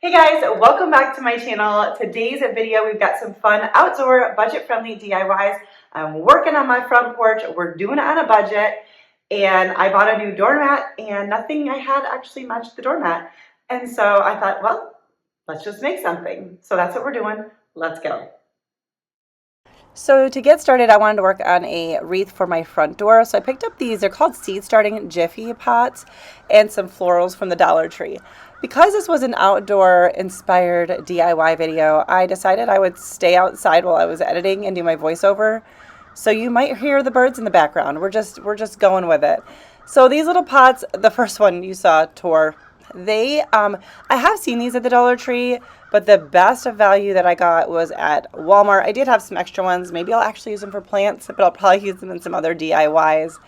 Hey guys, welcome back to my channel. Today's video, we've got some fun outdoor budget-friendly DIYs. I'm working on my front porch. We're doing it on a budget, and I bought a new doormat and nothing I had actually matched the doormat. And so I thought, well, let's just make something. So that's what we're doing. Let's go. So to get started, I wanted to work on a wreath for my front door. So I picked up these, they're called seed starting Jiffy pots, and some florals from the Dollar Tree. Because this was an outdoor inspired DIY video, I decided I would stay outside while I was editing and do my voiceover. So you might hear the birds in the background. We're just going with it. So these little pots, the first one you saw, Tor, I have seen these at the Dollar Tree, but the best of value that I got was at Walmart. I did have some extra ones. Maybe I'll actually use them for plants, but I'll probably use them in some other DIYs.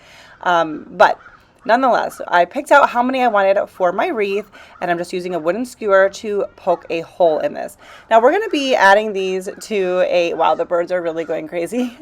But nonetheless, I picked out how many I wanted for my wreath, and I'm just using a wooden skewer to poke a hole in this. Now we're going to be adding these to wow, the birds are really going crazy.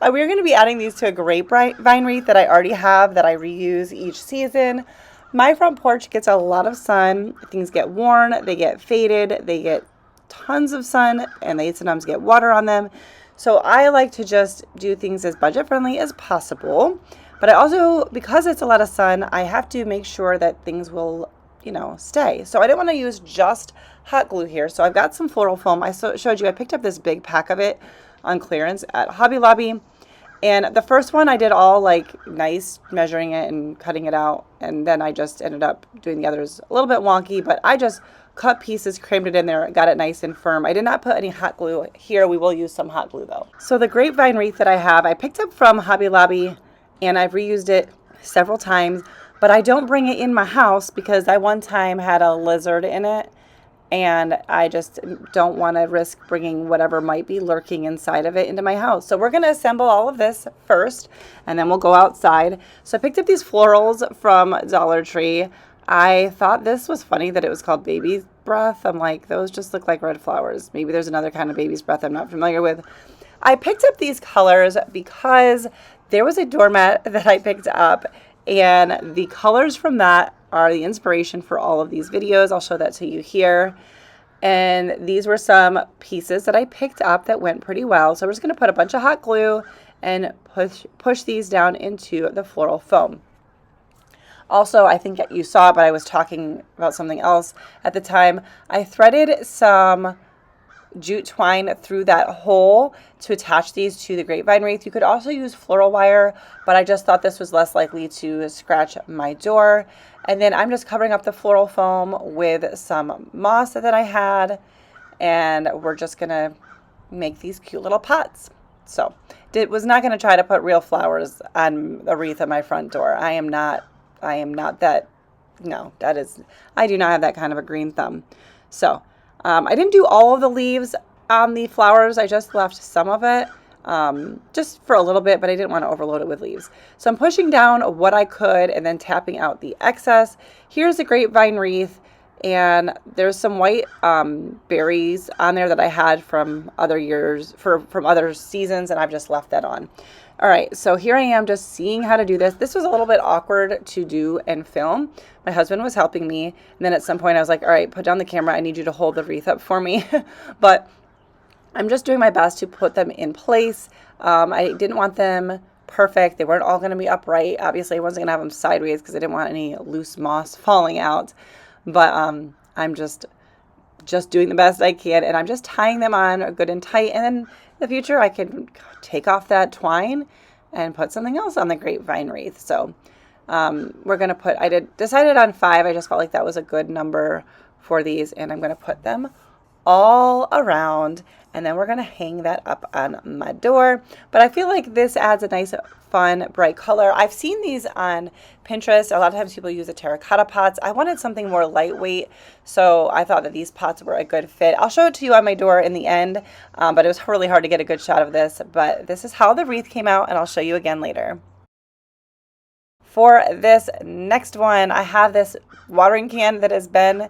We're going to be adding these to a grapevine wreath that I already have that I reuse each season. My front porch gets a lot of sun. Things get worn, they get faded, they get tons of sun, and they sometimes get water on them. So I like to just do things as budget friendly as possible. But I also, because it's a lot of sun, I have to make sure that things will, stay. So I didn't want to use just hot glue here. So I've got some floral foam. I showed you, I picked up this big pack of it on clearance at Hobby Lobby. And the first one I did all nice, measuring it and cutting it out. And then I just ended up doing the others a little bit wonky, but I just cut pieces, crammed it in there, got it nice and firm. I did not put any hot glue here. We will use some hot glue though. So the grapevine wreath that I have, I picked up from Hobby Lobby and I've reused it several times, but I don't bring it in my house because I one time had a lizard in it. And I just don't want to risk bringing whatever might be lurking inside of it into my house. So we're going to assemble all of this first, and then we'll go outside. So I picked up these florals from Dollar Tree. I thought this was funny that it was called baby's breath. I'm like, those just look like red flowers. Maybe there's another kind of baby's breath I'm not familiar with. I picked up these colors because there was a doormat that I picked up, and the colors from that are the inspiration for all of these videos. I'll show that to you here. And these were some pieces that I picked up that went pretty well. So we're just going to put a bunch of hot glue and push these down into the floral foam. Also, I think you saw it, but I was talking about something else at the time. I threaded some jute twine through that hole to attach these to the grapevine wreath. You could also use floral wire, but I just thought this was less likely to scratch my door. And then I'm just covering up the floral foam with some moss that I had, and we're just gonna make these cute little pots. So was not gonna try to put real flowers on a wreath at my front door. I am not that, no, I do not have that kind of a green thumb. So I didn't do all of the leaves on the flowers. I just left some of it just for a little bit, but I didn't want to overload it with leaves. So I'm pushing down what I could and then tapping out the excess. Here's the grapevine wreath, and there's some white berries on there that I had from other years, from other seasons, and I've just left that on. All right, so here I am just seeing how to do this. This was a little bit awkward to do and film. My husband was helping me, and then at some point I was like, all right, put down the camera. I need you to hold the wreath up for me. But I'm just doing my best to put them in place. I didn't want them perfect. They weren't all going to be upright. Obviously, I wasn't going to have them sideways because I didn't want any loose moss falling out. But I'm just doing the best I can, and I'm just tying them on good and tight. And then in the future, I can take off that twine and put something else on the grapevine wreath. So we're going to decided on 5. I just felt like that was a good number for these, and I'm going to put them all around, and then we're going to hang that up on my door. But I feel like this adds a nice, fun, bright color. I've seen these on Pinterest. A lot of times people use the terracotta pots. I wanted something more lightweight, so I thought that these pots were a good fit. I'll show it to you on my door in the end, but it was really hard to get a good shot of this. But this is how the wreath came out, and I'll show you again later. For this next one, I have this watering can that has been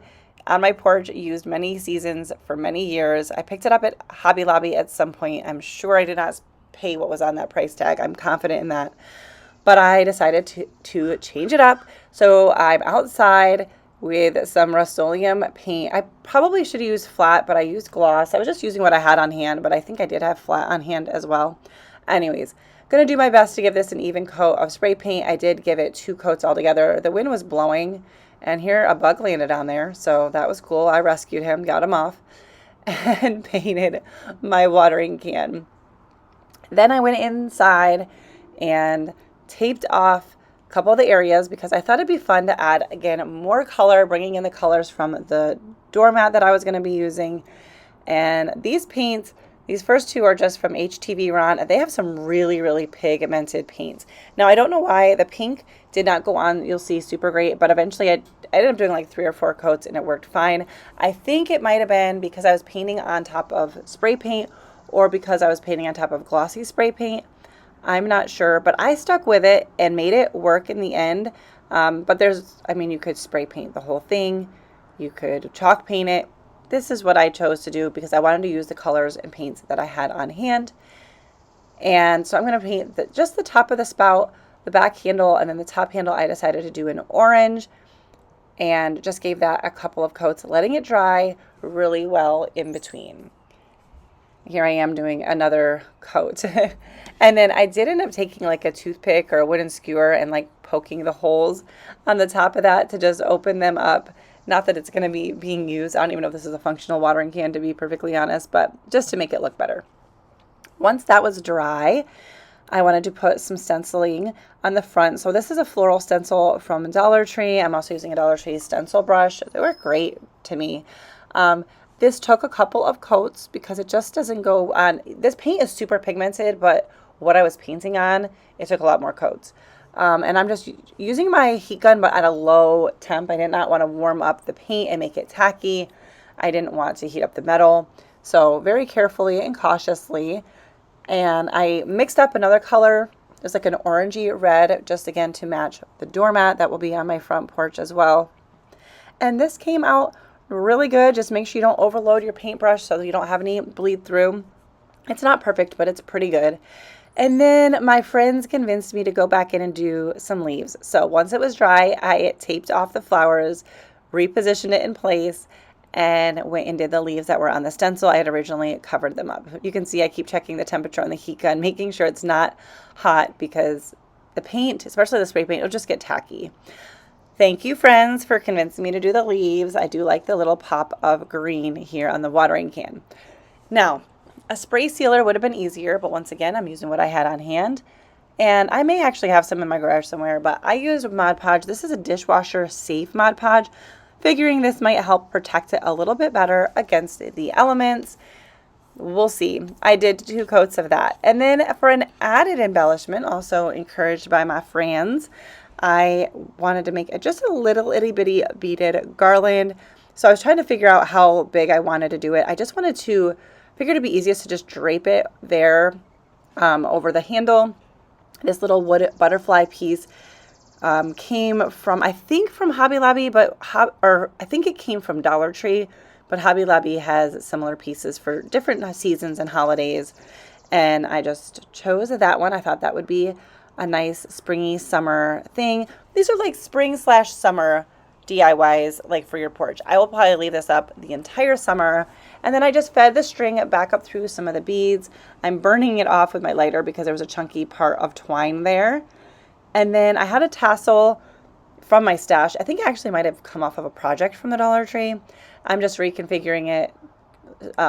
on my porch, used many seasons for many years. I picked it up at Hobby Lobby at some point. I'm sure I did not pay what was on that price tag. I'm confident in that. But I decided to change it up. So I'm outside with some Rust-Oleum paint. I probably should use flat, but I used gloss. I was just using what I had on hand, but I think I did have flat on hand as well. Anyways, gonna do my best to give this an even coat of spray paint. I did give it 2 coats altogether. The wind was blowing, and here a bug landed on there, so that was cool. I rescued him, got him off, and painted my watering can. Then I went inside and taped off a couple of the areas because I thought it'd be fun to add, again, more color, bringing in the colors from the doormat that I was going to be using. And these paints, these first 2 are just from HTV Ron. They have some really, really pigmented paints. Now, I don't know why the pink did not go on, you'll see, super great, but eventually I ended up doing like 3 or 4 coats and it worked fine. I think it might have been because I was painting on top of spray paint or because I was painting on top of glossy spray paint. I'm not sure, but I stuck with it and made it work in the end. But you could spray paint the whole thing. You could chalk paint it. This is what I chose to do because I wanted to use the colors and paints that I had on hand. And so I'm going to paint just the top of the spout, the back handle, and then the top handle I decided to do in orange and just gave that a couple of coats, letting it dry really well in between. Here I am doing another coat. And then I did end up taking like a toothpick or a wooden skewer and like poking the holes on the top of that to just open them up. Not that it's going to be being used. I don't even know if this is a functional watering can, to be perfectly honest, but just to make it look better. Once that was dry, I wanted to put some stenciling on the front. So this is a floral stencil from Dollar Tree. I'm also using a Dollar Tree stencil brush. They work great to me. This took a couple of coats because it just doesn't go on. This paint is super pigmented, but what I was painting on, it took a lot more coats. And I'm just using my heat gun, but at a low temp. I did not want to warm up the paint and make it tacky. I didn't want to heat up the metal. So very carefully and cautiously. And I mixed up another color. There's like an orangey red, just again to match the doormat that will be on my front porch as well. And this came out really good. Just make sure you don't overload your paintbrush so you don't have any bleed through. It's not perfect, but it's pretty good. And then my friends convinced me to go back in and do some leaves. So once it was dry, I taped off the flowers, repositioned it in place, and went and did the leaves that were on the stencil. I had originally covered them up. You can see I keep checking the temperature on the heat gun, making sure it's not hot because the paint, especially the spray paint, it'll just get tacky. Thank you, friends, for convincing me to do the leaves. I do like the little pop of green here on the watering can. Now, a spray sealer would have been easier, but once again, I'm using what I had on hand. And I may actually have some in my garage somewhere, but I used Mod Podge. This is a dishwasher safe Mod Podge, figuring this might help protect it a little bit better against the elements. We'll see. I did 2 coats of that. And then for an added embellishment, also encouraged by my friends, I wanted to make just a little itty bitty beaded garland. So I was trying to figure out how big I wanted to do it. I just wanted to figure it'd be easiest to just drape it there over the handle. This little wood butterfly piece came from, I think from Hobby Lobby, I think it came from Dollar Tree, but Hobby Lobby has similar pieces for different seasons and holidays. And I just chose that one. I thought that would be a nice springy summer thing. These are like spring/summer DIYs like for your porch. I will probably leave this up the entire summer. And then I just fed the string back up through some of the beads. I'm burning it off with my lighter because there was a chunky part of twine there. And then I had a tassel from my stash. I think it actually might have come off of a project from the Dollar Tree. I'm just reconfiguring it,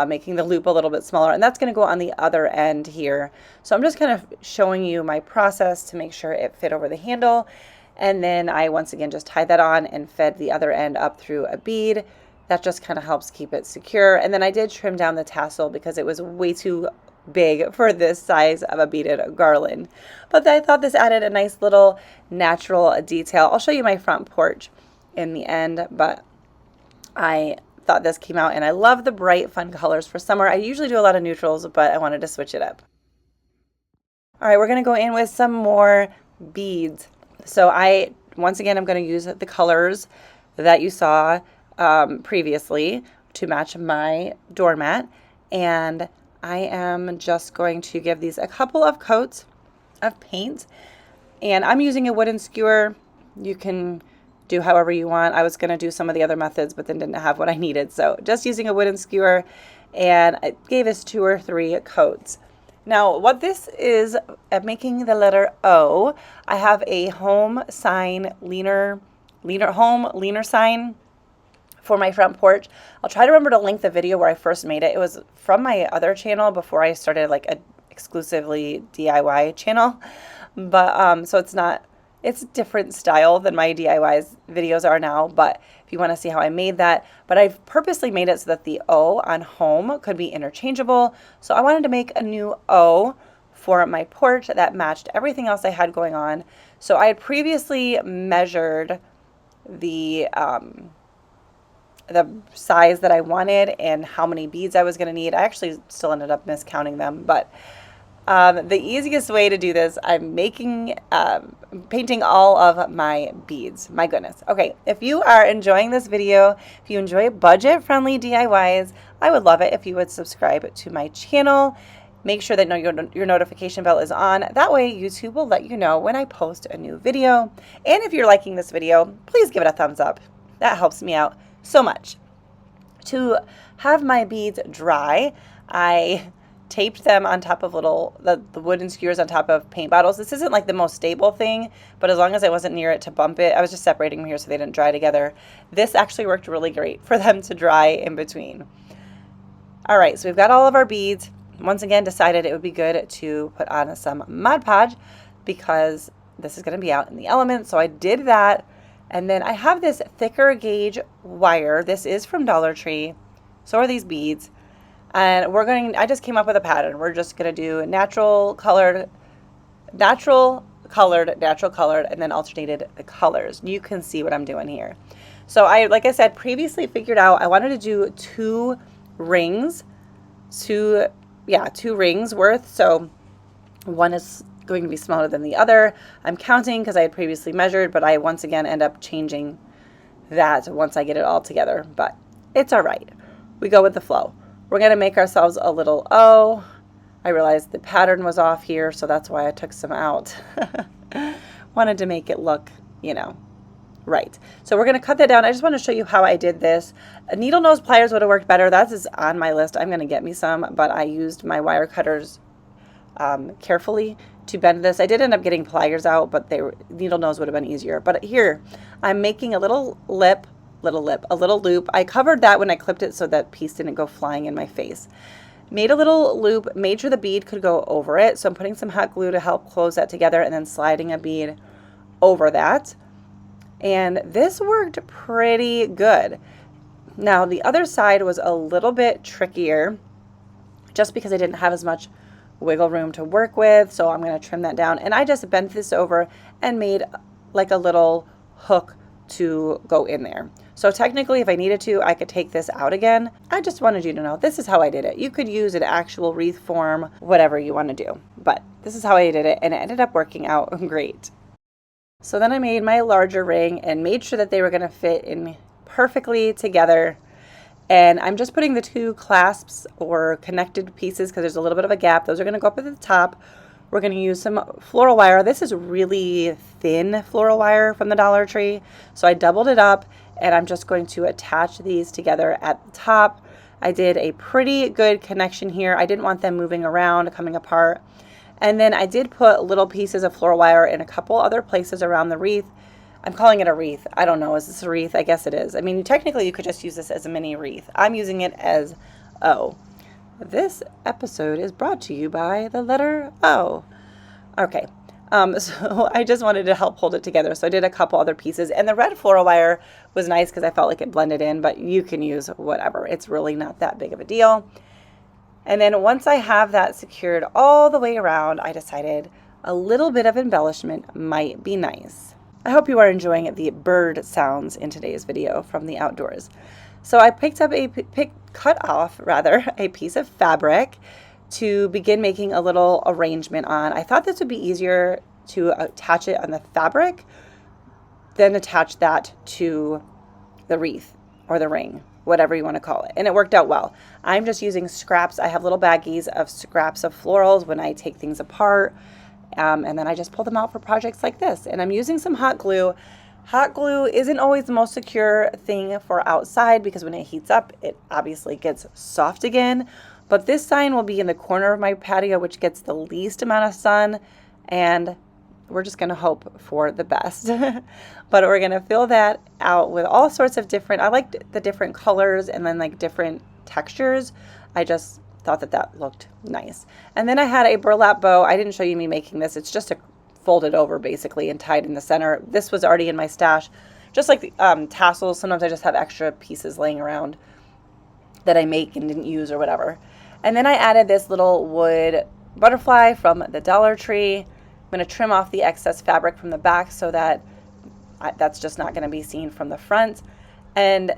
making the loop a little bit smaller, and that's going to go on the other end here. So I'm just kind of showing you my process to make sure it fit over the handle. And then I once again just tied that on and fed the other end up through a bead. That just kind of helps keep it secure. And then I did trim down the tassel because it was way too big for this size of a beaded garland. But I thought this added a nice little natural detail. I'll show you my front porch in the end, but I thought this came out, and I love the bright, fun colors for summer. I usually do a lot of neutrals, but I wanted to switch it up. All right, we're going to go in with some more beads. So once again, I'm going to use the colors that you saw previously to match my doormat, and I am just going to give these a couple of coats of paint, and I'm using a wooden skewer. You can do however you want. I was going to do some of the other methods, but then didn't have what I needed. So just using a wooden skewer, and it gave us 2 or 3 coats. Now, what this is, making the letter O, I have a home sign leaner sign for my front porch. I'll try to remember to link the video where I first made it. It was from my other channel before I started like a exclusively DIY channel. But so it's a different style than my DIY videos are now, but if you want to see how I made that. But I've purposely made it so that the O on home could be interchangeable. So I wanted to make a new O for my porch that matched everything else I had going on. So I had previously measured the size that I wanted and how many beads I was going to need. I actually still ended up miscounting them, but the easiest way to do this, I'm painting all of my beads. My goodness. Okay, if you are enjoying this video, if you enjoy budget-friendly DIYs, I would love it if you would subscribe to my channel. Make sure that your notification bell is on. That way, YouTube will let you know when I post a new video. And if you're liking this video, please give it a thumbs up. That helps me out so much. To have my beads dry, I taped them on top of the wooden skewers on top of paint bottles. This isn't like the most stable thing, but as long as I wasn't near it to bump it, I was just separating them here so they didn't dry together. This actually worked really great for them to dry in between. All right, so we've got all of our beads. Once again, decided it would be good to put on some Mod Podge because this is going to be out in the elements. So I did that. And then I have this thicker gauge wire. This is from Dollar Tree. So are these beads. And I just came up with a pattern. We're just going to do natural colored, and then alternated the colors. You can see what I'm doing here. So like I said, previously figured out I wanted to do 2 rings, 2 rings worth. So one is going to be smaller than the other. I'm counting because I had previously measured, but I once again end up changing that once I get it all together. But it's all right. We go with the flow. We're going to make ourselves a little O. I realized the pattern was off here, so that's why I took some out. Wanted to make it look, right. So we're going to cut that down. I just want to show you how I did this. Needle nose pliers would have worked better. That is on my list. I'm going to get me some, but I used my wire cutters carefully to bend this. I did end up getting pliers out, but needle nose would have been easier. But here, I'm making a little loop. I covered that when I clipped it so that piece didn't go flying in my face. Made a little loop, made sure the bead could go over it. So I'm putting some hot glue to help close that together and then sliding a bead over that. And this worked pretty good. Now the other side was a little bit trickier just because I didn't have as much wiggle room to work with. So I'm going to trim that down. And I just bent this over and made like a little hook to go in there. So technically, if I needed to, I could take this out again. I just wanted you to know this is how I did it. You could use an actual wreath form, whatever you want to do. But this is how I did it, and it ended up working out great. So then I made my larger ring and made sure that they were going to fit in perfectly together. And I'm just putting the 2 clasps or connected pieces because there's a little bit of a gap. Those are going to go up at the top. We're going to use some floral wire. This is really thin floral wire from the Dollar Tree. So I doubled it up and I'm just going to attach these together at the top. I did a pretty good connection here. I didn't want them moving around, coming apart. And then I did put little pieces of floral wire in a couple other places around the wreath. I'm calling it a wreath. I don't know. Is this a wreath? I guess it is. I mean, technically you could just use this as a mini wreath. I'm using it as O. This episode is brought to you by the letter O. Okay, so I just wanted to help hold it together. So I did a couple other pieces. And the red floral wire was nice because I felt like it blended in, but you can use whatever. It's really not that big of a deal. And then once I have that secured all the way around, I decided a little bit of embellishment might be nice. I hope you are enjoying the bird sounds in today's video from the outdoors. So I picked up cut off a piece of fabric to begin making a little arrangement on. I thought this would be easier to attach it on the fabric, then attach that to the wreath or the ring, whatever you want to call it. And it worked out well. I'm just using scraps. I have little baggies of scraps of florals when I take things apart. And then I just pull them out for projects like this. And I'm using some hot glue. Hot glue isn't always the most secure thing for outside because when it heats up, it obviously gets soft again. But this sign will be in the corner of my patio, which gets the least amount of sun, and we're just going to hope for the best. But we're going to fill that out with all sorts of different, I liked the different colors and then like different textures. I just thought that that looked nice. And then I had a burlap bow. I didn't show you me making this. It's just a folded over basically and tied in the center. This was already in my stash. Just like the tassels, sometimes I just have extra pieces laying around that I make and didn't use or whatever. And then I added this little wood butterfly from the Dollar Tree. I'm going to trim off the excess fabric from the back so that that's just not going to be seen from the front. And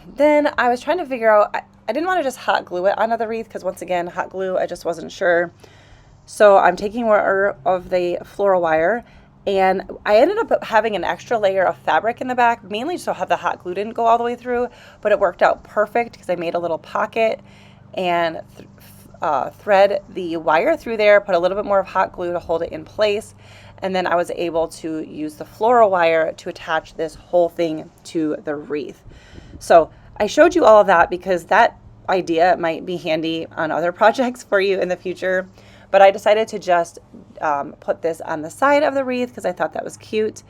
then I was trying to figure out, I didn't want to just hot glue it onto the wreath because once again, hot glue, I just wasn't sure. So I'm taking more of the floral wire, and I ended up having an extra layer of fabric in the back, mainly so the hot glue didn't go all the way through, but it worked out perfect because I made a little pocket and thread the wire through there, put a little bit more of hot glue to hold it in place, and then I was able to use the floral wire to attach this whole thing to the wreath. So I showed you all of that because that idea might be handy on other projects for you in the future, but I decided to just put this on the side of the wreath because I thought that was cute,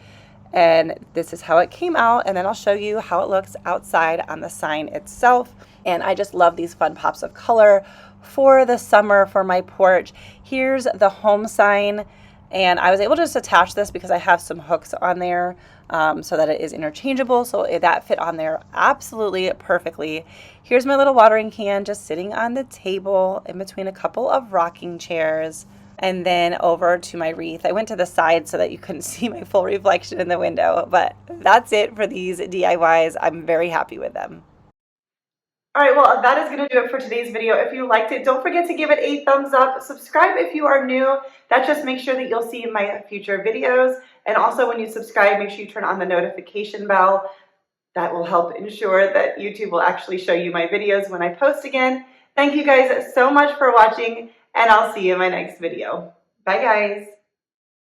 and this is how it came out, and then I'll show you how it looks outside on the sign itself. And I just love these fun pops of color for the summer for my porch. Here's the home sign, and I was able to just attach this because I have some hooks on there so that it is interchangeable, so that fit on there absolutely perfectly. Here's my little watering can just sitting on the table in between a couple of rocking chairs. And then over to my wreath. I went to the side so that you couldn't see my full reflection in the window, but that's it for these DIYs. I'm very happy with them. All right, well, that is going to do it for today's video. If you liked it, don't forget to give it a thumbs up. Subscribe if you are new. That just makes sure that you'll see my future videos. And also when you subscribe, make sure you turn on the notification bell. That will help ensure that YouTube will actually show you my videos when I post again. Thank you guys so much for watching, and I'll see you in my next video. Bye, guys.